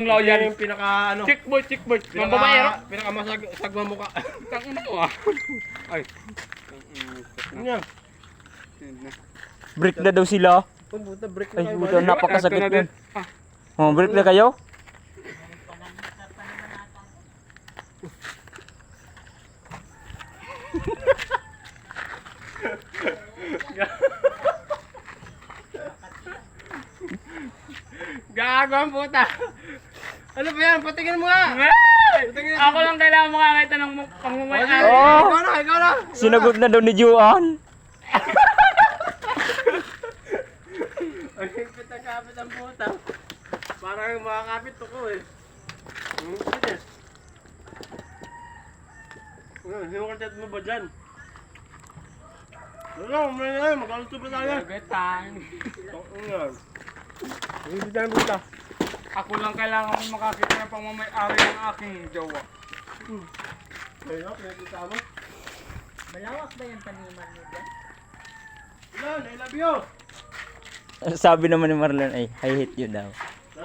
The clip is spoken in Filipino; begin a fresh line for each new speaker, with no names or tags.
Loyal.
Yung pinaka ano.
Chick boy. Mambabayero.
Pinaka masagwa mukha.
Tang ina ko ah. Ay.
Yan.
Break na daw sila.
Puta break
Ay,
na kayo.
buto, napakasakit
Ito na
yun.
din. Ah.
Oh, break na kayo?
Gago ang puta. Ano ba yan? Patingin mo nga.
Ako lang kailangan makakita ng pangmamay-ari.
Oh!
Ikaw na.
Sinagot na daw ni Juan.
Ang higpit ang kapit ang puta. Parang makakapit to ko eh. Sige. Hinukaltat mo ba dyan? Wala, umay na yan. Mag-aluto pa tayo.
Betang.
Hindi tayo puta.
Ako lang kailangan makakita ng pangmamay-ari ng aking jowa.
Ayun, pinagkita mo.
Malawak ba yung taniman niyo dyan?
Yan, I love you.
Sabi naman ni Marlon ay, I hate you daw.